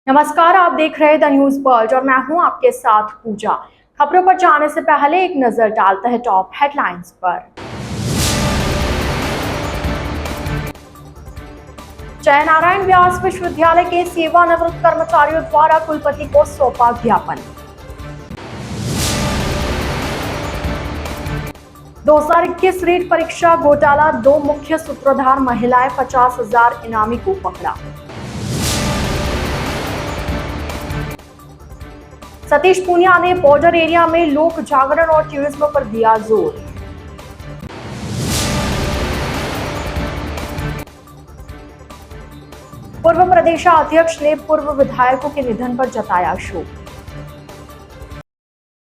नमस्कार, आप देख रहे हैं द न्यूज वर्ल्ड और मैं हूं आपके साथ पूजा। खबरों पर जाने से पहले एक नजर डालते हैं टॉप हेडलाइंस पर। जयनारायण व्यास विश्वविद्यालय के सेवानिवृत्त कर्मचारियों द्वारा कुलपति को सौंपा ज्ञापन। 2021 रीट परीक्षा घोटाला, 2 मुख्य सूत्रधार महिलाएं 50,000 इनामी को पकड़ा। सतीश पूनिया ने बॉर्डर एरिया में लोक जागरण और टूरिज्म पर दिया जोर। पूर्व प्रदेशाध्यक्ष ने पूर्व विधायकों के निधन पर जताया शोक।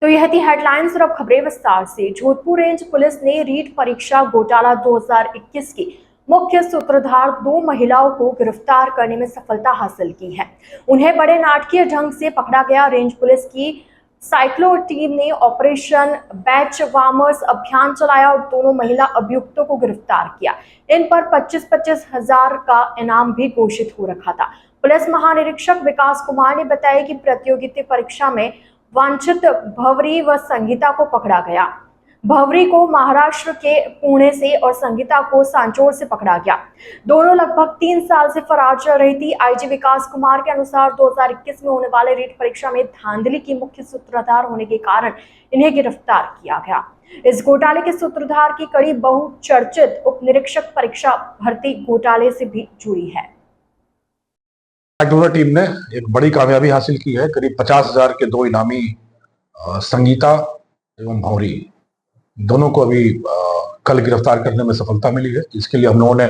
तो यह थी हेडलाइंस और अब खबरें विस्तार से। जोधपुर रेंज पुलिस ने रीट परीक्षा घोटाला 2021 की मुख्य सूत्रधार 2 महिलाओं को गिरफ्तार करने में सफलता हासिल की है। उन्हें बड़े नाटकीय ढंग से पकड़ा गया। रेंज पुलिस की साइक्लो टीम ने ऑपरेशन बैच वार्मर्स अभियान चलाया और दोनों महिला अभियुक्तों को गिरफ्तार किया। इन पर 25-25 हजार का इनाम भी घोषित हो रखा था। पुलिस महानिरीक्षक विकास कुमार ने बताया कि प्रतियोगिता परीक्षा में वांछित भवरी व संगीता को पकड़ा गया। भवरी को महाराष्ट्र के पुणे से और संगीता को सांचौर से पकड़ा गया। दोनों लगभग 3 साल से फरार चल रही थी। आईजी विकास कुमार के अनुसार 2021 में होने वाले रीट परीक्षा में धांधली की मुख्य सूत्रधार होने के कारण इन्हें गिरफ्तार किया गया। इस घोटाले के सूत्रधार की कड़ी बहुचर्चित उप निरीक्षक परीक्षा भर्ती घोटाले से भी जुड़ी है। टीम ने एक बड़ी कामयाबी हासिल की है। करीब 50,000 के 2 इनामी संगीता एवं भौरी दोनों को अभी कल गिरफ्तार करने में सफलता मिली है। इसके लिए हम लोगों ने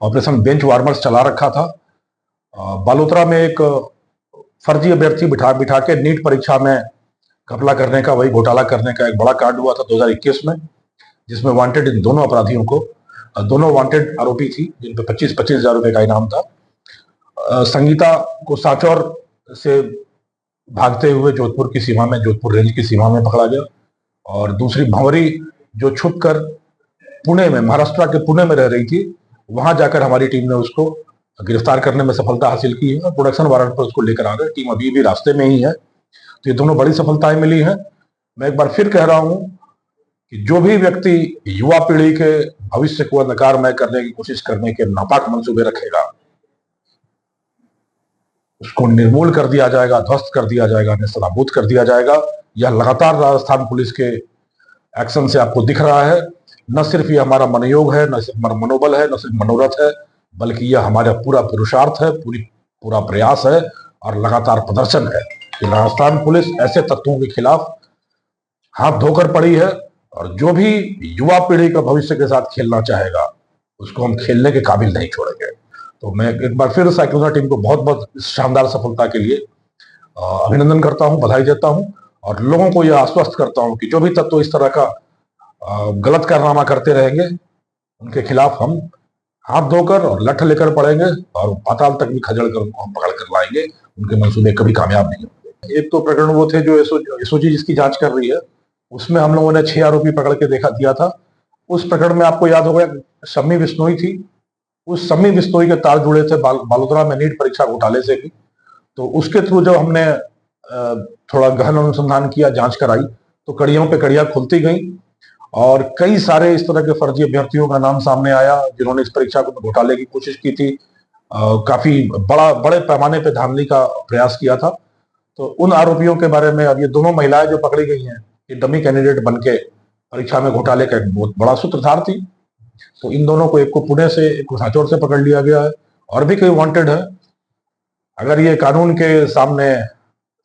ऑपरेशन बेंच वार्मर्स चला रखा था। बालोतरा में एक फर्जी अभ्यर्थी बिठा के नीट परीक्षा में घपला करने का, वही घोटाला करने का एक बड़ा कांड हुआ था 2021 में, जिसमें वांटेड इन दोनों अपराधियों को, दोनों वांटेड आरोपी थी, जिन पर 25-25 हजार रुपए का इनाम था। संगीता को सांचौर से भागते हुए जोधपुर की सीमा में, जोधपुर रेंज की सीमा में पकड़ा गया। और दूसरी भंवरी जो छुपकर पुणे में, महाराष्ट्र के पुणे में रह रही थी, वहां जाकर हमारी टीम ने उसको गिरफ्तार करने में सफलता हासिल की है और प्रोडक्शन वारंट पर उसको लेकर आ रहे हैं। टीम अभी भी रास्ते में ही है। तो ये दोनों बड़ी सफलताएं मिली हैं। मैं एक बार फिर कह रहा हूं कि जो भी व्यक्ति युवा पीढ़ी के भविष्य को अंधकारमय करने की कोशिश करने के नापाक मंसूबे रखेगा, उसको निर्मूल कर दिया जाएगा, ध्वस्त कर दिया जाएगा, नेस्तनाबूद कर दिया जाएगा। यह लगातार राजस्थान पुलिस के एक्शन से आपको दिख रहा है। न सिर्फ ये हमारा मनोयोग है, न सिर्फ हमारा मनोबल है, न सिर्फ मनोरथ है, बल्कि यह हमारा पूरा पुरुषार्थ है, पूरा प्रयास है और लगातार प्रदर्शन है कि राजस्थान पुलिस ऐसे तत्वों के खिलाफ हाथ धोकर पड़ी है और जो भी युवा पीढ़ी का भविष्य के साथ खेलना चाहेगा, उसको हम खेलने के काबिल नहीं छोड़ेंगे। तो मैं एक बार फिर साइक्लोना टीम को बहुत बहुत इस शानदार सफलता के लिए अभिनंदन करता हूं, बधाई देता हूं और लोगों को यह आश्वस्त करता हूं कि जो भी तत्व इस तरह का गलत कारनामा करते रहेंगे, उनके खिलाफ हम हाथ धोकर और लठ लेकर पड़ेंगे और पाताल तक भी खजड़ कर उनको हम पकड़ कर लाएंगे। उनके मंसूबे कभी कामयाब नहीं होंगे। एक तो प्रकरण वो थे जो एसओजी जिसकी जांच कर रही है, उसमें हम लोगों ने 6 आरोपी पकड़ के दिया था। उस प्रकरण में आपको याद होगा शम्मी बिश्नोई थी। उस शम्मी बिश्नोई के तार जुड़े थे बालोतरा में नीट परीक्षा घोटाले से भी। तो उसके थ्रू जब हमने थोड़ा गहन अनुसंधान किया, जांच कराई, तो कड़ियों पे कड़ियां खुलती गई और कई सारे इस तरह के फर्जी अभ्यर्थियों का नाम सामने आया जिन्होंने इस परीक्षा को घोटाले की कोशिश की थी। काफी बड़े पैमाने पे धांधली का प्रयास किया था। तो उन आरोपियों के बारे में अब ये दोनों महिलाएं जो पकड़ी गई हैं, ये डमी कैंडिडेट बनके परीक्षा में घोटाले का एक बहुत बड़ा सूत्रधार थी। तो इन दोनों को, एक को पुणे से, एक को सांचौर से पकड़ लिया गया है और भी कई वांटेड है। अगर ये कानून के सामने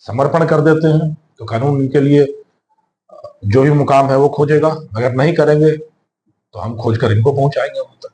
समर्पण कर देते हैं तो कानून इनके लिए जो भी मुकाम है वो खोजेगा। अगर नहीं करेंगे तो हम खोजकर इनको पहुंचाएंगे वहां तक।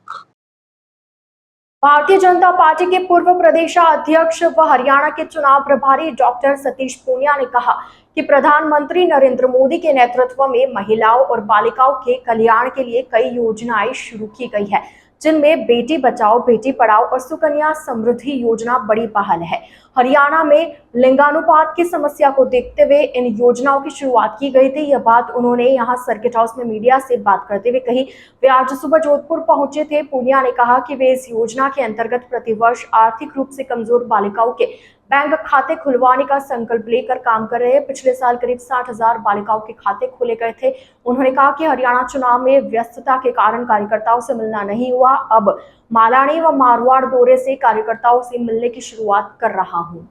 भारतीय जनता पार्टी के पूर्व प्रदेशाध्यक्ष व हरियाणा के चुनाव प्रभारी डॉक्टर सतीश पूनिया ने कहा कि प्रधानमंत्री नरेंद्र मोदी के नेतृत्व में महिलाओं और बालिकाओं के कल्याण के लिए कई योजनाएं शुरू की गई है, जिनमें बेटी बचाओ बेटी पढ़ाओ और सुकन्या समृद्धि योजना बड़ी पहल है। हरियाणा में लिंगानुपात की समस्या को देखते हुए इन योजनाओं की शुरुआत की गई थी। यह बात उन्होंने यहां सर्किट हाउस में मीडिया से बात करते हुए कही। वे आज सुबह जोधपुर पहुंचे थे। पूनिया ने कहा कि वे इस योजना के अंतर्गत प्रतिवर्ष आर्थिक रूप से कमजोर बालिकाओं के बैंक खाते खुलवाने का संकल्प लेकर काम कर रहे हैं। पिछले साल करीब 60,000 बालिकाओं के खाते खोले गए थे। उन्होंने कहा कि हरियाणा चुनाव में व्यस्तता के कारण कार्यकर्ताओं से मिलना नहीं हुआ। अब मालानी व मारवाड़ दौरे से कार्यकर्ताओं से मिलने की शुरुआत कर रहा हूं।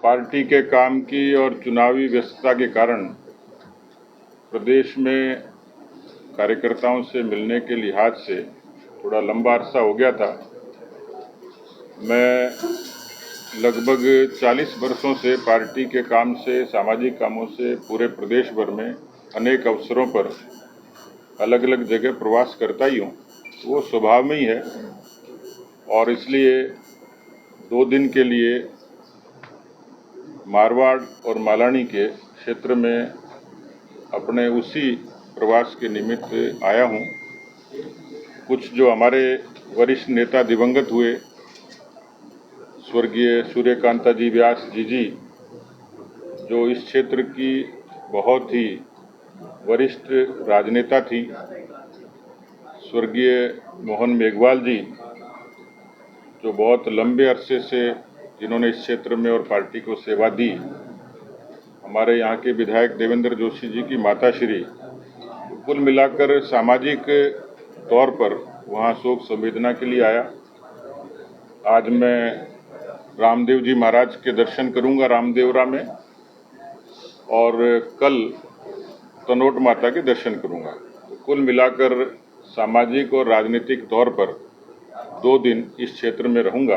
पार्टी के काम की और चुनावी व्यस्तता के कारण प्रदेश में कार्यकर्ताओं से मिलने के लिहाज से थोड़ा लंबा अरसा हो गया था। मैं लगभग 40 वर्षों से पार्टी के काम से, सामाजिक कामों से पूरे प्रदेश भर में अनेक अवसरों पर अलग अलग जगह प्रवास करता ही हूँ। वो स्वभाव में ही है और इसलिए 2 दिन के लिए मारवाड़ और मालानी के क्षेत्र में अपने उसी प्रवास के निमित्त आया हूँ। कुछ जो हमारे वरिष्ठ नेता दिवंगत हुए, स्वर्गीय सूर्यकांता जी व्यास जी जो इस क्षेत्र की बहुत ही वरिष्ठ राजनेता थी, स्वर्गीय मोहन मेघवाल जी जो बहुत लंबे अरसे से जिन्होंने इस क्षेत्र में और पार्टी को सेवा दी, हमारे यहाँ के विधायक देवेंद्र जोशी जी की माताश्री, कुल मिलाकर सामाजिक तौर पर वहाँ शोक संवेदना के लिए आया। आज मैं रामदेव जी महाराज के दर्शन करूँगा रामदेवरा में और कल तनोट माता के दर्शन करूँगा। तो कुल मिलाकर सामाजिक और राजनीतिक तौर पर 2 दिन इस क्षेत्र में रहूँगा।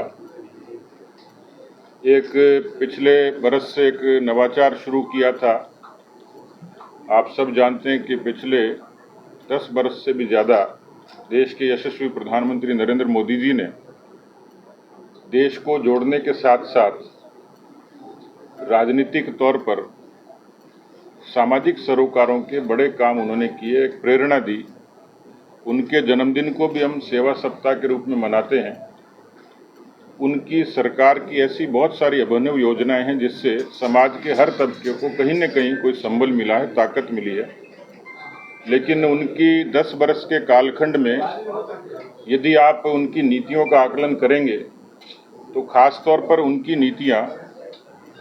एक पिछले बरस से एक नवाचार शुरू किया था। आप सब जानते हैं कि पिछले 10 बरस से भी ज़्यादा देश के यशस्वी प्रधानमंत्री नरेंद्र मोदी जी ने देश को जोड़ने के साथ साथ राजनीतिक तौर पर सामाजिक सरोकारों के बड़े काम उन्होंने किए, एक प्रेरणा दी। उनके जन्मदिन को भी हम सेवा सप्ताह के रूप में मनाते हैं। उनकी सरकार की ऐसी बहुत सारी अभिनव योजनाएं हैं जिससे समाज के हर तबके को कहीं न कहीं कोई संबल मिला है, ताकत मिली है। लेकिन उनकी 10 बरस के कालखंड में यदि आप उनकी नीतियों का आकलन करेंगे तो खास तौर पर उनकी नीतियां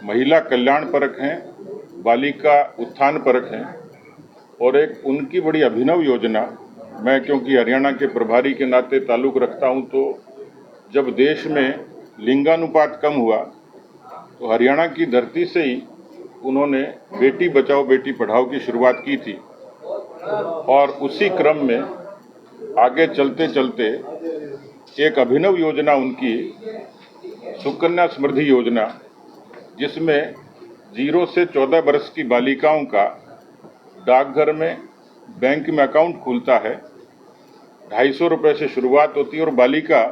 महिला कल्याण परक हैं, बालिका उत्थान परक हैं और एक उनकी बड़ी अभिनव योजना, मैं क्योंकि हरियाणा के प्रभारी के नाते ताल्लुक़ रखता हूं, तो जब देश में लिंगानुपात कम हुआ तो हरियाणा की धरती से ही उन्होंने बेटी बचाओ बेटी पढ़ाओ की शुरुआत की थी और उसी क्रम में आगे चलते चलते एक अभिनव योजना उनकी सुकन्या समृद्धि योजना, जिसमें 0 से 14 वर्ष की बालिकाओं का डाकघर में बैंक में अकाउंट खुलता है। 250 रुपये से शुरुआत होती है और बालिका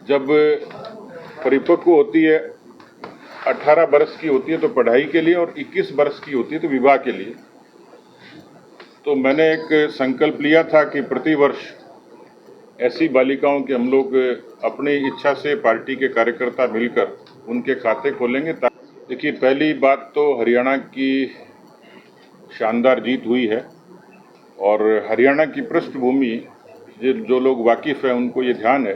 जब परिपक्व होती है, 18 वर्ष की होती है तो पढ़ाई के लिए और 21 वर्ष की होती है तो विवाह के लिए। तो मैंने एक संकल्प लिया था कि प्रति वर्ष ऐसी बालिकाओं के हम लोग अपनी इच्छा से पार्टी के कार्यकर्ता मिलकर उनके खाते खोलेंगे। देखिए, पहली बात तो हरियाणा की शानदार जीत हुई है और हरियाणा की पृष्ठभूमि जो लोग वाकिफ़ हैं उनको ये ध्यान है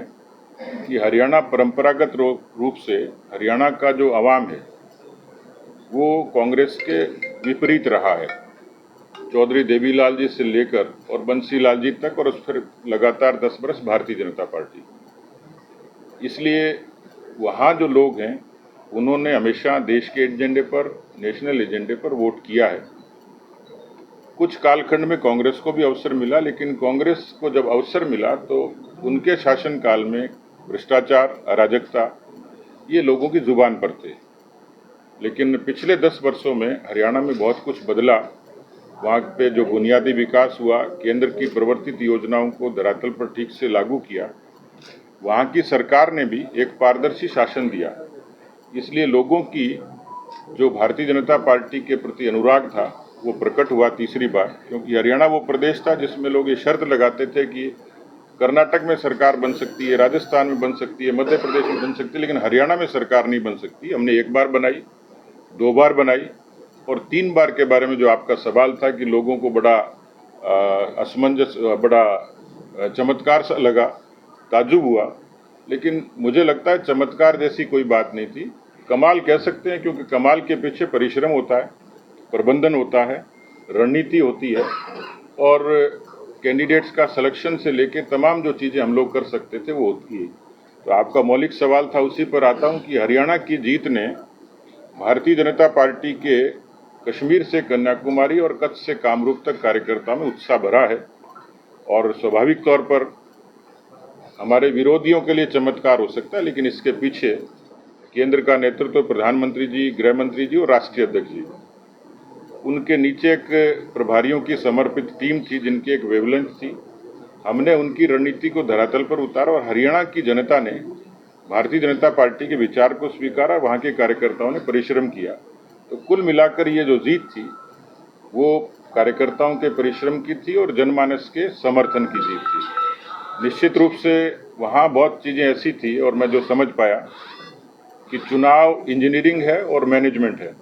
कि हरियाणा परंपरागत रूप से हरियाणा का जो अवाम है वो कांग्रेस के विपरीत रहा है। चौधरी देवीलाल जी से लेकर और बंसी लाल जी तक और फिर लगातार 10 बरस भारतीय जनता पार्टी। इसलिए वहाँ जो लोग हैं उन्होंने हमेशा देश के एजेंडे पर, नेशनल एजेंडे पर वोट किया है। कुछ कालखंड में कांग्रेस को भी अवसर मिला, लेकिन कांग्रेस को जब अवसर मिला तो उनके शासनकाल में भ्रष्टाचार, अराजकता ये लोगों की जुबान पर थे। लेकिन पिछले 10 वर्षों में हरियाणा में बहुत कुछ बदला। वहाँ पे जो बुनियादी विकास हुआ, केंद्र की प्रवर्तित योजनाओं को धरातल पर ठीक से लागू किया, वहाँ की सरकार ने भी एक पारदर्शी शासन दिया। इसलिए लोगों की जो भारतीय जनता पार्टी के प्रति अनुराग था वो प्रकट हुआ तीसरी बार, क्योंकि हरियाणा वो प्रदेश था जिसमें लोग ये शर्त लगाते थे कि कर्नाटक में सरकार बन सकती है, राजस्थान में बन सकती है, मध्य प्रदेश में बन सकती है, लेकिन हरियाणा में सरकार नहीं बन सकती। हमने 1 बार बनाई, 2 बार बनाई और 3 बार के बारे में जो आपका सवाल था कि लोगों को बड़ा असमंजस, बड़ा चमत्कार सा लगा, ताज्जुब हुआ। लेकिन मुझे लगता है चमत्कार जैसी कोई बात नहीं थी। कमाल कह सकते हैं, क्योंकि कमाल के पीछे परिश्रम होता है, प्रबंधन होता है, रणनीति होती है और कैंडिडेट्स का सिलेक्शन से लेके तमाम जो चीज़ें हम लोग कर सकते थे वो होती है। तो आपका मौलिक सवाल था, उसी पर आता हूँ कि हरियाणा की जीत ने भारतीय जनता पार्टी के कश्मीर से कन्याकुमारी और कच्छ से कामरूप तक कार्यकर्ताओं में उत्साह भरा है और स्वाभाविक तौर पर हमारे विरोधियों के लिए चमत्कार हो सकता है, लेकिन इसके पीछे केंद्र का नेतृत्व प्रधानमंत्री जी, गृह मंत्री जी और राष्ट्रीय अध्यक्ष जी, उनके नीचे एक प्रभारियों की समर्पित टीम थी जिनकी एक वेवलेंथ थी। हमने उनकी रणनीति को धरातल पर उतारा और हरियाणा की जनता ने भारतीय जनता पार्टी के विचार को स्वीकारा, वहाँ के कार्यकर्ताओं ने परिश्रम किया। तो कुल मिलाकर ये जो जीत थी वो कार्यकर्ताओं के परिश्रम की थी और जनमानस के समर्थन की जीत थी। निश्चित रूप से वहाँ बहुत चीज़ें ऐसी थी और मैं जो समझ पाया कि चुनाव इंजीनियरिंग है और मैनेजमेंट है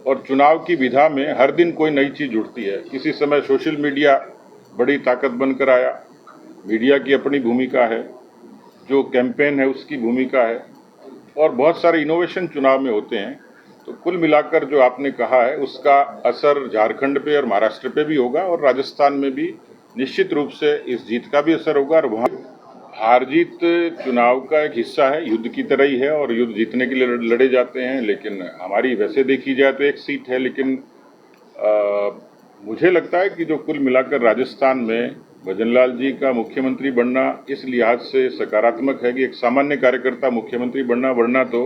और चुनाव की विधा में हर दिन कोई नई चीज़ जुड़ती है। किसी समय सोशल मीडिया बड़ी ताकत बनकर आया, मीडिया की अपनी भूमिका है, जो कैंपेन है उसकी भूमिका है और बहुत सारे इनोवेशन चुनाव में होते हैं। तो कुल मिलाकर जो आपने कहा है उसका असर झारखंड पे और महाराष्ट्र पे भी होगा और राजस्थान में भी निश्चित रूप से इस जीत का भी असर होगा। और वहाँ हार जीत चुनाव का एक हिस्सा है, युद्ध की तरह ही है और युद्ध जीतने के लिए लड़े जाते हैं। लेकिन हमारी वैसे देखी जाए तो एक सीट है, लेकिन मुझे लगता है कि जो कुल मिलाकर राजस्थान में भजनलाल जी का मुख्यमंत्री बनना इस लिहाज से सकारात्मक है कि एक सामान्य कार्यकर्ता मुख्यमंत्री बनना, वरना तो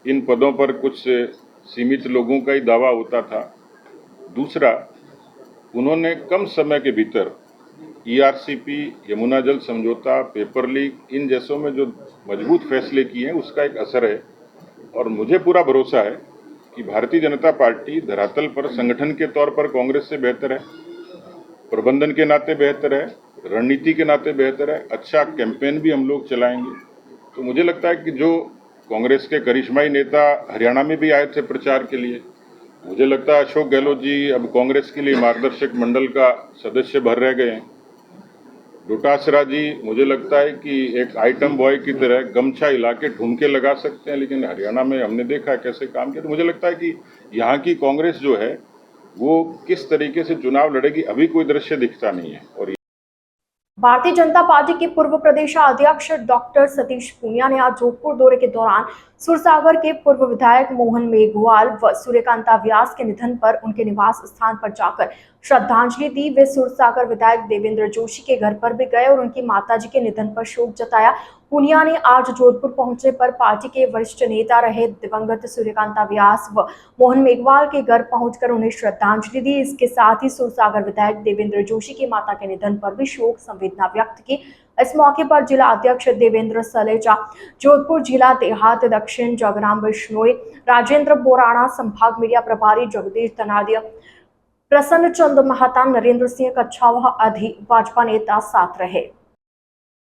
इन पदों पर कुछ सीमित लोगों का ही दावा होता था। दूसरा, उन्होंने कम समय के भीतर ईआरसीपी, यमुना जल समझौता, पेपर लीक, इन जैसों में जो मजबूत फैसले किए हैं उसका एक असर है और मुझे पूरा भरोसा है कि भारतीय जनता पार्टी धरातल पर संगठन के तौर पर कांग्रेस से बेहतर है, प्रबंधन के नाते बेहतर है, रणनीति के नाते बेहतर है, अच्छा कैंपेन भी हम लोग चलाएंगे। तो मुझे लगता है कि जो कांग्रेस के करिश्माई नेता हरियाणा में भी आए थे प्रचार के लिए, मुझे लगता है अशोक गहलोत जी अब कांग्रेस के लिए मार्गदर्शक मंडल का सदस्य भर रह गए हैं। डोटासरा जी मुझे लगता है कि एक आइटम बॉय की तरह गमछा हिला के ठुमके लगा सकते हैं, लेकिन हरियाणा में हमने देखा है कैसे काम किया। तो मुझे लगता है कि यहाँ की कांग्रेस जो है वो किस तरीके से चुनाव लड़ेगी अभी कोई दृश्य दिखता नहीं है। और भारतीय जनता पार्टी के पूर्व प्रदेश अध्यक्ष डॉक्टर सतीश पूनिया ने आज जोधपुर दौरे के दौरान सुरसागर के पूर्व विधायक मोहन मेघवाल व सूर्यकांता व्यास के निधन पर उनके निवास स्थान पर जाकर श्रद्धांजलि दी। वे सुरसागर विधायक देवेंद्र जोशी के घर पर भी गए और उनकी माताजी के निधन पर शोक जताया। पूनिया ने आज जोधपुर पहुंचने पर पार्टी के वरिष्ठ नेता रहे दिवंगत सूर्यकांता व्यास व मोहन मेघवाल के घर पहुंचकर उन्हें श्रद्धांजलि दी। इसके साथ ही सुरसागर विधायक देवेंद्र जोशी की माता के निधन पर भी शोक संवेदना व्यक्त की। इस मौके पर जिला अध्यक्ष देवेंद्र सलेजा, जोधपुर जिला देहात दक्षिण जगराम बिश्नोई, राजेंद्र बोराणा, संभाग मीडिया प्रभारी जगदीश धनादिया, प्रसन्न चंद महता, नरेंद्र सिंह कच्छावा आदि भाजपा नेता साथ रहे।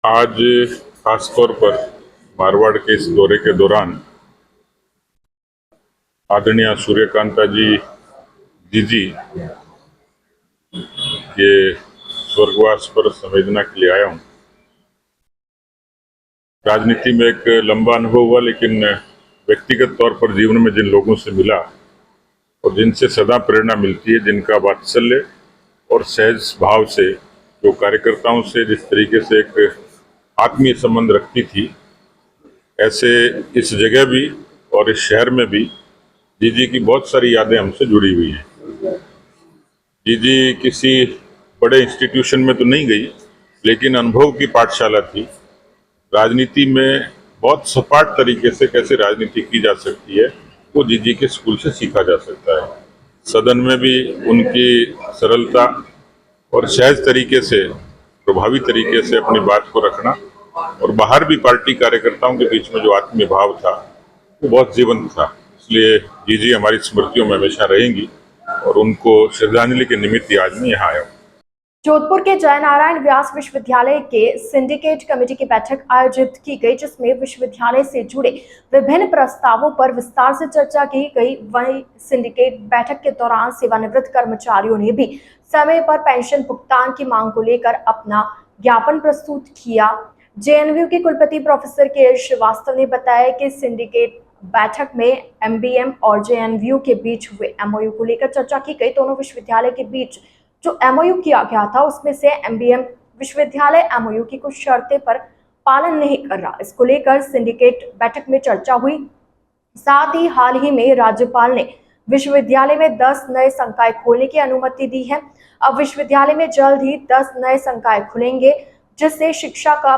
आज खासतौर पर मारवाड़ के इस दौरे के दौरान आदरणीय सूर्यकांता जी के स्वर्गवास पर संवेदना के लिए आया हूँ। राजनीति में एक लंबा अनुभव हुआ, लेकिन व्यक्तिगत तौर पर जीवन में जिन लोगों से मिला और जिनसे सदा प्रेरणा मिलती है, जिनका वात्सल्य और सहज भाव से जो कार्यकर्ताओं से जिस तरीके से एक आत्मीय संबंध रखती थी, ऐसे इस जगह भी और इस शहर में भी जीजी की बहुत सारी यादें हमसे जुड़ी हुई हैं। जीजी किसी बड़े इंस्टीट्यूशन में तो नहीं गई, लेकिन अनुभव की पाठशाला थी। राजनीति में बहुत सपाट तरीके से कैसे राजनीति की जा सकती है वो जीजी के स्कूल से सीखा जा सकता है। सदन में भी उनकी सरलता और सहज तरीके से, प्रभावी तरीके से अपनी बात को रखना और बाहर भी पार्टी कार्यकर्ताओं के बीच में जो आत्मीय भाव था वो बहुत जीवंत था। इसलिए जीजी हमारी स्मृतियों में हमेशा रहेंगी और उनको श्रद्धांजलि के निमित्त आज मैं यहाँ आया हूँ। जोधपुर के जयनारायण व्यास विश्वविद्यालय के सिंडिकेट कमेटी की बैठक आयोजित की गई, जिसमें विश्वविद्यालय से जुड़े विभिन्न प्रस्तावों पर विस्तार से चर्चा की गई। वहीं सिंडिकेट बैठक के दौरान सेवानिवृत्त कर्मचारियों ने भी समय पर पेंशन भुगतान की मांग को लेकर अपना ज्ञापन प्रस्तुत किया। जेएनयू के कुलपति प्रोफेसर के श्रीवास्तव ने बताया कि सिंडिकेट बैठक में एमबीएम और जेएनयू के बीच हुए एमओयू को लेकर चर्चा की गई। दोनों विश्वविद्यालय के बीच जो एमओयू किया गया था उसमें से एमबीएम विश्वविद्यालय एमओयू की कुछ शर्तें पर पालन नहीं कर रहा। इसको लेकर सिंडिकेट बैठक में चर्चा हुई। साथ ही हाल ही में राज्यपाल ने विश्वविद्यालय में 10 नए संकाय खोलने की अनुमति दी है। अब विश्वविद्यालय में जल्द ही 10 नए संकाय खुलेंगे, जिससे शिक्षा का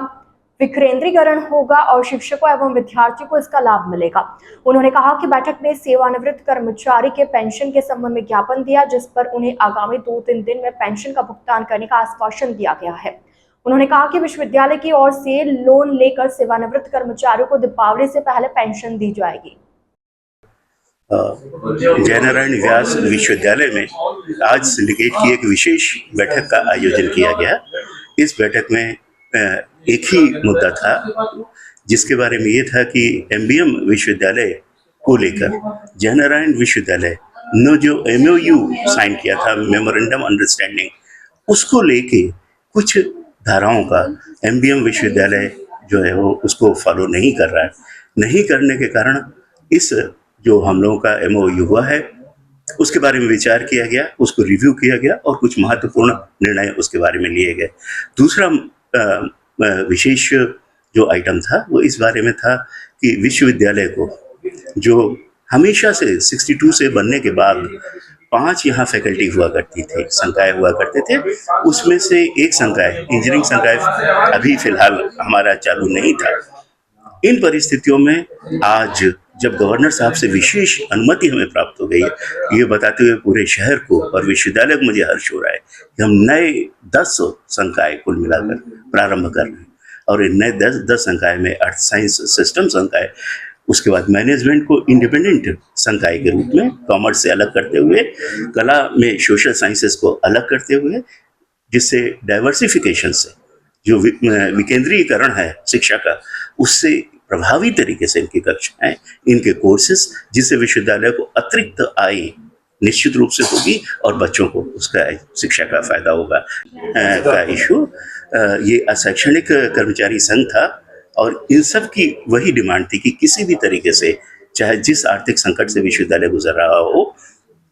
विकेंद्रीकरण होगा और शिक्षकों एवं विद्यार्थियों को इसका लाभ मिलेगा। उन्होंने कहा कि बैठक में सेवानिवृत्त कर्मचारी के पेंशन के संबंध में ज्ञापन दिया, जिस पर उन्हें आगामी 2-3 दिन में पेंशन का भुगतान करने का आश्वासन दिया गया है। उन्होंने कहा कि विश्वविद्यालय की ओर से लोन लेकर सेवानिवृत्त कर्मचारियों को दीपावली से पहले पेंशन दी जाएगी। जयनारायण व्यास विश्वविद्यालय में आज सिंडिकेट की एक विशेष बैठक का आयोजन किया गया। इस बैठक में एक ही मुद्दा था, जिसके बारे में ये था कि एमबीएम विश्वविद्यालय को लेकर जयनारायण विश्वविद्यालय ने जो एमओयू साइन किया था, मेमोरेंडम अंडरस्टैंडिंग, उसको लेके कुछ धाराओं का एमबीएम विश्वविद्यालय जो है वो उसको फॉलो नहीं कर रहा है। नहीं करने के कारण इस जो हम लोगों का एमओयू हुआ है उसके बारे में विचार किया गया, उसको रिव्यू किया गया और कुछ महत्वपूर्ण निर्णय उसके बारे में लिए गए। दूसरा विशेष जो आइटम था वो इस बारे में था कि विश्वविद्यालय को जो हमेशा से 62 से बनने के बाद 5 यहाँ फैकल्टी हुआ करती थी, संकाय हुआ करते थे, उसमें से एक संकाय इंजीनियरिंग संकाय अभी फिलहाल हमारा चालू नहीं था। इन परिस्थितियों में आज जब गवर्नर साहब से विशेष अनुमति हमें प्राप्त हो गई है, ये बताते हुए पूरे शहर को और विश्वविद्यालय को मुझे हर्ष हो रहा है कि हम नए 10 संकाय कुल मिलाकर प्रारंभ कर रहे हैं। और इन नए 10 संकाय में अर्थ साइंस सिस्टम संकाय, उसके बाद मैनेजमेंट को इंडिपेंडेंट संकाय के रूप में कॉमर्स से अलग करते हुए, कला में सोशल साइंसेस को अलग करते हुए, जिससे डाइवर्सिफिकेशन से जो विकेंद्रीकरण है शिक्षा का, उससे प्रभावी तरीके से इनकी कक्षाएं, इनके कोर्सेज, जिससे विश्वविद्यालय को अतिरिक्त आय निश्चित रूप से होगी और बच्चों को उसका शिक्षा का फायदा होगा। का इशू ये अशैक्षणिक कर्मचारी संघ था और इन सब की वही डिमांड थी कि किसी भी तरीके से, चाहे जिस आर्थिक संकट से विश्वविद्यालय गुजर रहा हो,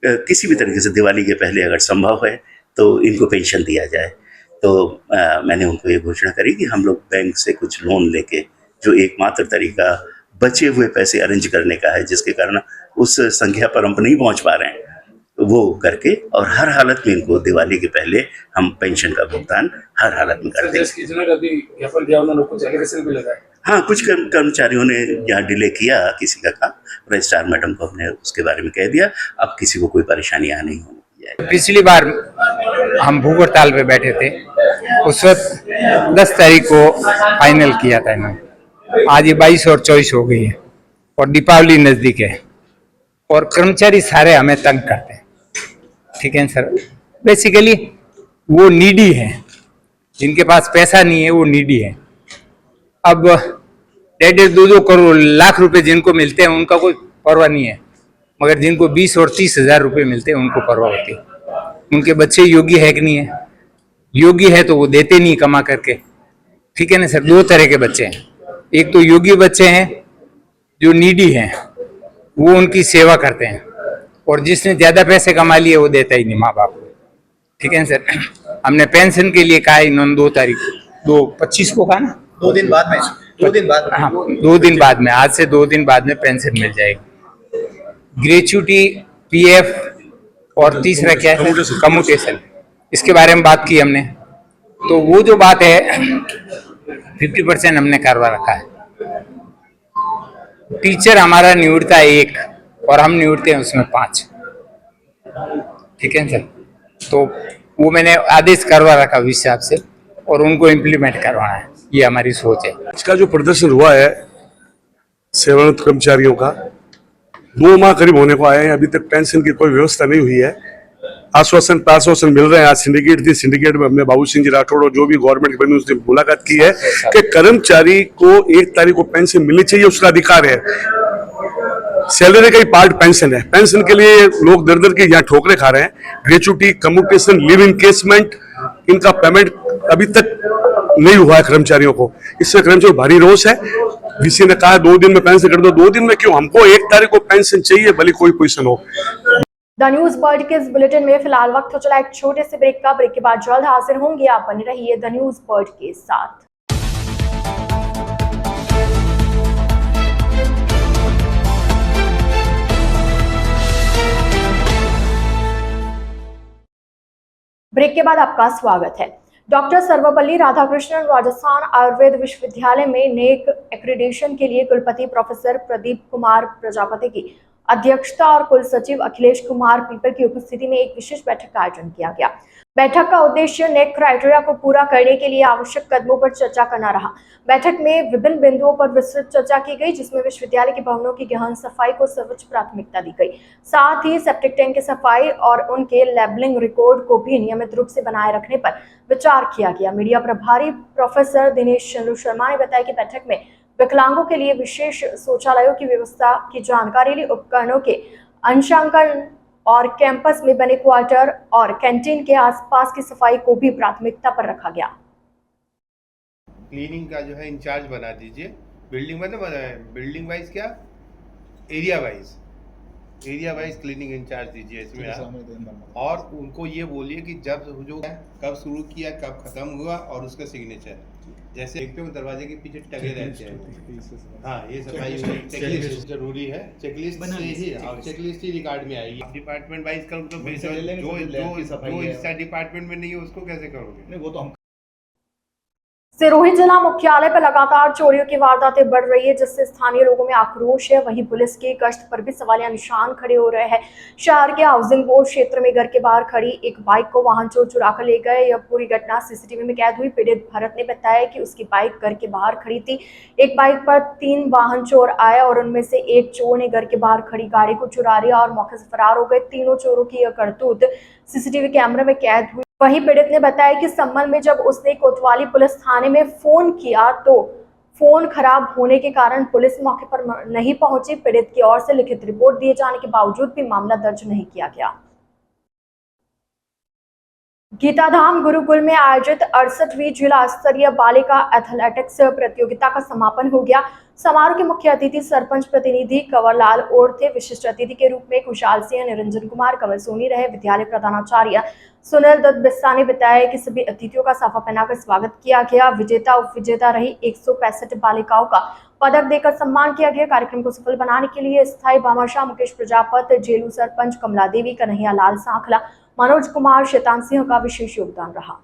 किसी भी तरीके से दिवाली के पहले अगर संभव है तो इनको पेंशन दिया जाए। तो मैंने उनको ये घोषणा करी कि हम लोग बैंक से कुछ लोन लेके, जो एकमात्र तरीका बचे हुए पैसे अरेंज करने का है, जिसके कारण उस संख्या पर हम नहीं पहुंच पा रहे हैं, वो करके और हर हालत में इनको दिवाली के पहले हम पेंशन का भुगतान हर हालत में करते हैं। हाँ, कुछ कर्मचारियों ने यहाँ डिले किया किसी का काम, रजिस्ट्रार मैडम को हमने उसके बारे में कह दिया, अब किसी को कोई परेशानी यहाँ नहीं होगी। पिछली बार हम भूख हड़ताल पे बैठे थे, उस वक्त 10 तारीख को फाइनल किया था इन्होंने। आज ये 22 और 24 हो गई है और दीपावली नजदीक है और कर्मचारी सारे हमें तंग करते हैं। ठीक है सर, बेसिकली वो नीडी है, जिनके पास पैसा नहीं है वो नीडी है। अब 1.5-2 करोड़ लाख रुपए जिनको मिलते हैं उनका कोई परवाह नहीं है, मगर जिनको 20 और 30 हजार रुपये मिलते हैं उनको परवाह होती है। उनके बच्चे योग्य है कि नहीं है? योग्य है तो वो देते नहीं कमा करके। ठीक है ना सर, 2 तरह के बच्चे हैं। एक तो योग्य बच्चे हैं जो नीडी हैं, वो उनकी सेवा करते हैं, और जिसने ज्यादा पैसे कमा लिए वो देता ही नहीं माँ बाप को। ठीक है सर, हमने पेंशन के लिए कहा, इन्होंने 2/25 को कहा ना, 2 दिन बाद में, 2 दिन बाद में, हाँ 2 दिन बाद में, आज से 2 दिन बाद में पेंशन मिल जाएगी। ग्रेच्युटी, पीएफ और तीसरा क्या है, कम्यूटेशन, इसके बारे में बात की हमने। तो वो जो बात है 50% हमने करवा रखा है। टीचर हमारा नियुड़ता है 1 और हम नियुड़ते हैं उसमें 5। ठीक है सर, तो वो मैंने आदेश करवा रखा उस हिसाब से और उनको इम्प्लीमेंट करवाना है, ये हमारी सोच है। इसका जो प्रदर्शन हुआ है सेवानिवृत्त कर्मचारियों का, 2 माह करीब होने को आए हैं, अभी तक पेंशन की कोई व्यवस्था नहीं हुई है। आश्वासन मिल रहे हैं। आज सिंडिकेट थी, सिंडिकेट में हमने बाबू सिंह जी राठौड़ और जो भी गवर्नमेंट के बने उससे मुलाकात की है कि कर्मचारी को 1 तारीख को पेंशन मिलनी चाहिए, उसका अधिकार है। सैलरी का ही पार्ट पेंशन है। पेंशन के लिए लोग दर दर के यहाँ ठोकरे खा रहे हैं। ग्रेच्युटी, कम्यूटेशन, लिव इनकेसमेंट, इनका पेमेंट अभी तक नहीं हुआ है कर्मचारियों को, इससे कर्मचारियों भारी रोष है। किसी ने कहा 2 दिन में पेंशन कर दो, 2 दिन में क्यों, हमको 1 तारीख को पेंशन चाहिए, भले कोई पोजीशन हो। द न्यूज वर्ल्ड के इस बुलेटिन में फिलहाल वक्त हो चला एक छोटे से ब्रेक का। ब्रेक के बाद जल्द हाजिर होंगे, आप बने रहिए द न्यूज वर्ल्ड के साथ। ब्रेक के बाद आपका स्वागत है। डॉक्टर सर्वपल्ली राधाकृष्णन राजस्थान आयुर्वेद विश्वविद्यालय में नेक एक्रीडेशन के लिए कुलपति प्रोफेसर प्रदीप कुमार प्रजापति की अध्यक्षता और कुल सचिव अखिलेश कुमार पीपर की उपस्थिति में एक विशेष बैठक का आयोजन किया गया। बैठक का उद्देश्य नेक क्राइटेरिया को पूरा करने के लिए आवश्यक कदमों पर चर्चा करना रहा। बैठक में विभिन्न बिंदुओं पर विस्तृत चर्चा की गई, जिसमें विश्वविद्यालय के भवनों की गहन सफाई को सर्वोच्च प्राथमिकता दी गई। साथ ही सेप्टिक टैंक की सफाई और उनके लेबलिंग रिकॉर्ड को भी नियमित रूप से बनाए रखने पर विचार किया गया। मीडिया प्रभारी प्रोफेसर दिनेश चंद्र शर्मा ने बताया कि बैठक में विकलांगों के लिए विशेष शौचालयों की व्यवस्था की जानकारी ली, उपकरणों के अंशांकन और कैंपस में बने क्वार्टर और कैंटीन के आसपास की सफाई को भी प्राथमिकता पर रखा गया। क्लीनिंग का जो है इंचार्ज बना दीजिए, बिल्डिंग में बिल्डिंग वाइज क्या, एरिया वाइज क्लीनिंग इंचार्ज दीजिए इसमें आप। और उनको ये बोलिए कि जब जो है कब शुरू किया, कब खत्म हुआ और उसका सिग्नेचर, जैसे देखते हो दरवाजे के पीछे टंगे रहते हैं। हाँ, ये सफाई चेकलिस्ट जरूरी है, चेकलिस्ट से ही और चेकलिस्ट ही रिकॉर्ड में आएगी। डिपार्टमेंट वाइज करो तो जो हिस्सा डिपार्टमेंट में नहीं है उसको कैसे करोगे? नहीं, वो तो हम सिरोही जिला मुख्यालय पर लगातार चोरियों की वारदातें बढ़ रही है, जिससे स्थानीय लोगों में आक्रोश है। वहीं पुलिस की गश्त पर भी सवालिया निशान खड़े हो रहे हैं। शहर के हाउसिंग बोर्ड क्षेत्र में घर के बाहर खड़ी एक बाइक को वाहन चोर चुरा कर ले गए। यह पूरी घटना सीसीटीवी में कैद हुई। पीड़ित भरत ने बताया कि उसकी बाइक घर के बाहर खड़ी थी। एक बाइक पर 3 वाहन चोर आए और उनमें से एक चोर ने घर के बाहर खड़ी गाड़ी को चुरा लिया और मौके से फरार हो गए। तीनों चोरों की यह करतूत सीसीटीवी कैमरे में कैद हुई। वहीं पीड़ित ने बताया कि संबंध में जब उसने कोतवाली पुलिस थाने में फोन किया तो फोन खराब होने के कारण पुलिस मौके पर नहीं पहुंची। पीड़ित की ओर से लिखित रिपोर्ट दिए जाने के बावजूद भी मामला दर्ज नहीं किया गया। गीताधाम गुरुकुल में आयोजित 68वीं जिला स्तरीय बालिका एथलेटिक्स प्रतियोगिता का समापन हो गया। समारोह के मुख्य अतिथि सरपंच प्रतिनिधि कंवरलाल और थे। विशिष्ट अतिथि के रूप में खुशहाल सिंह, निरंजन कुमार, कंवर सोनी रहे। विद्यालय प्रधानाचार्य सुनील दत्त बिस्सा ने बताया कि सभी अतिथियों का साफा पहनाकर स्वागत किया गया। विजेता उप विजेता रही 165 बालिकाओं का पदक देकर सम्मान किया गया। कार्यक्रम को सफल बनाने के लिए स्थायी भामाशाह मुकेश प्रजापत, जेलू सरपंच कमला देवी, कन्हैया लाल सांखला, मनोज कुमार, शैतान सिंह का विशेष योगदान रहा।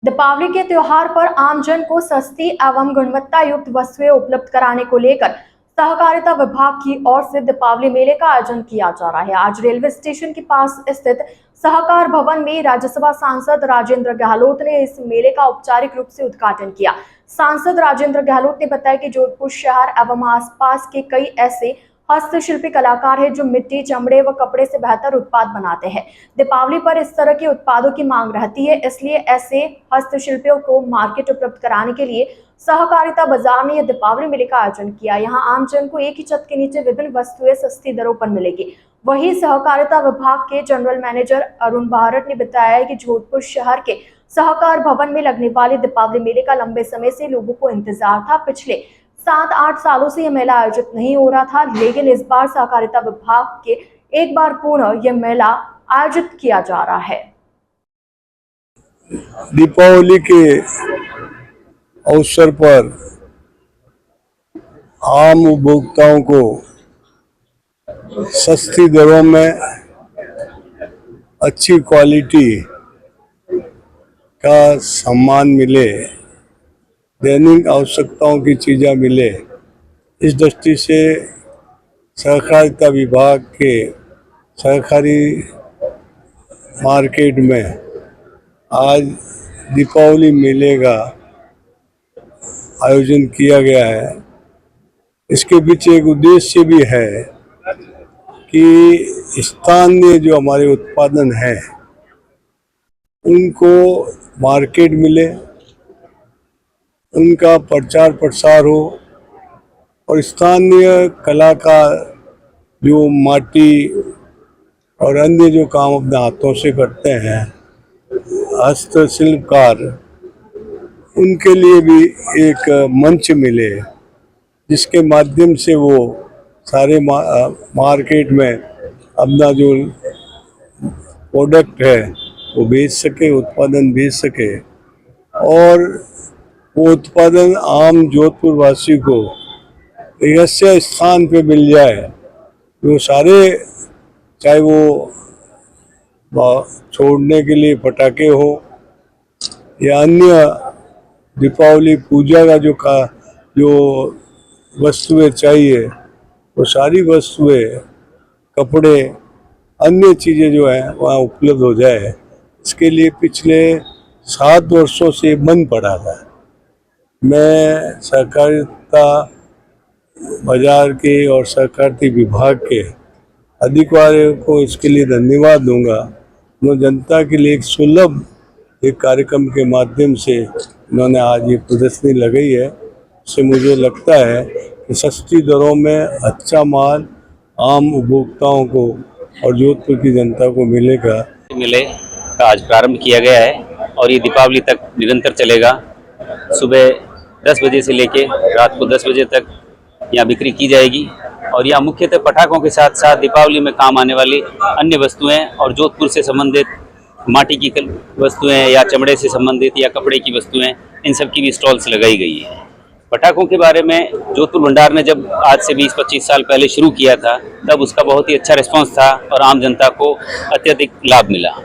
दीपावली के त्योहार पर आमजन को सस्ती एवं गुणवत्ता युक्त वस्तुएं उपलब्ध कराने को लेकर सहकारिता विभाग की ओर से दीपावली मेले का आयोजन किया जा रहा है। आज रेलवे स्टेशन के पास स्थित सहकार भवन में राज्यसभा सांसद राजेंद्र गहलोत ने इस मेले का औपचारिक रूप से उद्घाटन किया। सांसद राजेंद्र गहलोत ने बताया कि जोधपुर शहर एवं आसपास के कई ऐसे हस्तशिल्पी कलाकार हैं जो मिट्टी, चमड़े व कपड़े से बेहतर उत्पाद बनाते हैं। दीपावली पर इस तरह के उत्पादों की मांग रहती है, इसलिए ऐसे हस्तशिल्पियों को मार्केट उपलब्ध कराने के लिए सहकारिता बाजार ने यह दीपावली मेले का आयोजन किया। यहाँ आमजन को एक ही छत के नीचे विभिन्न वस्तुएं सस्ती दरों पर मिलेगी। वहीं सहकारिता विभाग के जनरल मैनेजर अरुण भारत ने बताया कि जोधपुर शहर के सहकार भवन में लगने वाले दीपावली मेले का लंबे समय से लोगों को इंतजार था। पिछले 7-8 सालों से यह मेला आयोजित नहीं हो रहा था, लेकिन इस बार सहकारिता विभाग के एक बार पुनः यह मेला आयोजित किया जा रहा है। दीपावली के अवसर पर आम उपभोक्ताओं को सस्ती दरों में अच्छी क्वालिटी का सामान मिले, दैनिक आवश्यकताओं की चीज़ें मिले, इस दृष्टि से सहकारिता विभाग के सहकारी मार्केट में आज दीपावली मेले का आयोजन किया गया है। इसके पीछे एक उद्देश्य भी है कि स्थानीय जो हमारे उत्पादन हैं उनको मार्केट मिले, उनका प्रचार प्रसार हो और स्थानीय कलाकार जो माटी और अन्य जो काम अपने हाथों से करते हैं, हस्तशिल्पकार, उनके लिए भी एक मंच मिले, जिसके माध्यम से वो सारे मार्केट में अपना जो प्रोडक्ट है वो बेच सके, उत्पादन बेच सके, और वो उत्पादन आम जोधपुर वासी को एक ऐसे स्थान पे मिल जाए, वो सारे, चाहे वो छोड़ने के लिए पटाखे हो या अन्य दीपावली पूजा का जो वस्तुएं चाहिए, वो सारी वस्तुएं, कपड़े, अन्य चीज़ें जो है वहाँ उपलब्ध हो जाए, इसके लिए पिछले 7 वर्षों से बंद पड़ा था। मैं सहकारिता बाजार के और सहकारिता विभाग के अधिकारियों को इसके लिए धन्यवाद दूंगा। उन्होंने जनता के लिए एक सुलभ एक कार्यक्रम के माध्यम से उन्होंने आज ये प्रदर्शनी लगाई है। इससे मुझे लगता है कि सस्ती दरों में अच्छा माल आम उपभोक्ताओं को और जोधपुर की जनता को मिलेगा। मेले का आज प्रारंभ किया गया है और ये दीपावली तक निरंतर चलेगा। सुबह 10 बजे से लेके रात को 10 बजे तक यहाँ बिक्री की जाएगी और यहाँ मुख्यतः पटाखों के साथ साथ दीपावली में काम आने वाली अन्य वस्तुएं और जोधपुर से संबंधित माटी की वस्तुएं या चमड़े से संबंधित या कपड़े की वस्तुएं, इन सब की भी स्टॉल्स लगाई गई है। पटाखों के बारे में जोधपुर भंडार ने जब आज से 20-25 साल पहले शुरू किया था, तब उसका बहुत ही अच्छा रिस्पांस था और आम जनता को अत्यधिक लाभ मिला।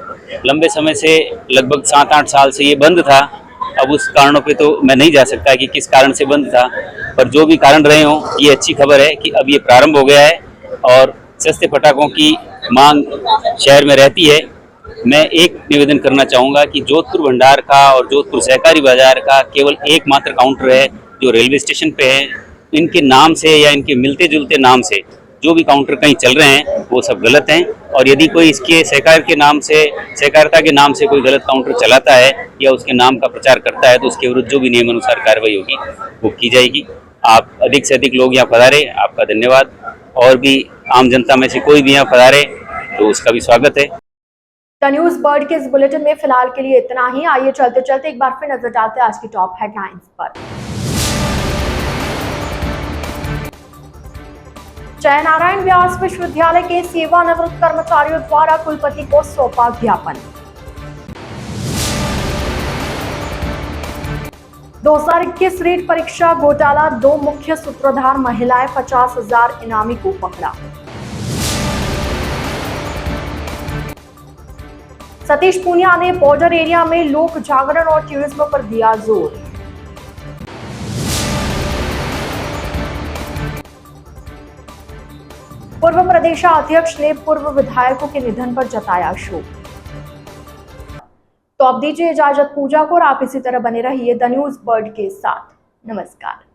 लंबे समय से लगभग 7-8 साल से ये बंद था। अब उस कारणों पे तो मैं नहीं जा सकता कि किस कारण से बंद था, पर जो भी कारण रहे हों, ये अच्छी खबर है कि अब ये प्रारंभ हो गया है और सस्ते पटाखों की मांग शहर में रहती है। मैं एक निवेदन करना चाहूँगा कि जोधपुर भंडार का और जोधपुर सहकारी बाजार का केवल एकमात्र काउंटर है जो रेलवे स्टेशन पे है। इनके नाम से या इनके मिलते जुलते नाम से जो भी काउंटर कहीं चल रहे हैं वो सब गलत हैं, और यदि कोई इसके सहकार के नाम से, सहकारिता के नाम से कोई गलत काउंटर चलाता है या उसके नाम का प्रचार करता है तो उसके विरुद्ध जो भी नियम अनुसार कार्रवाई होगी वो की जाएगी। आप अधिक से अधिक लोग यहाँ पधारे, आपका धन्यवाद। और भी आम जनता में से कोई भी यहाँ पधारे तो उसका भी स्वागत है। द न्यूज़ बर्ड के इस बुलेटिन में फिलहाल के लिए इतना ही। आइए चलते चलते एक बार फिर नजर डालते हैं आज की टॉप हेडलाइंस पर। जयनारायण व्यास विश्वविद्यालय के सेवानिवृत्त कर्मचारियों द्वारा कुलपति को सौंपा ज्ञापन। 2021 रीट परीक्षा घोटाला, 2 मुख्य सूत्रधार महिलाएं, 50,000 इनामी को पकड़ा। सतीश पूनिया ने बॉर्डर एरिया में लोक जागरण और टूरिज्म पर दिया जोर। पूर्व प्रदेशाध्यक्ष ने पूर्व विधायकों के निधन पर जताया शोक। तो अब दीजिए इजाजत पूजा को और आप इसी तरह बने रहिए द न्यूज़ बर्ड के साथ। नमस्कार।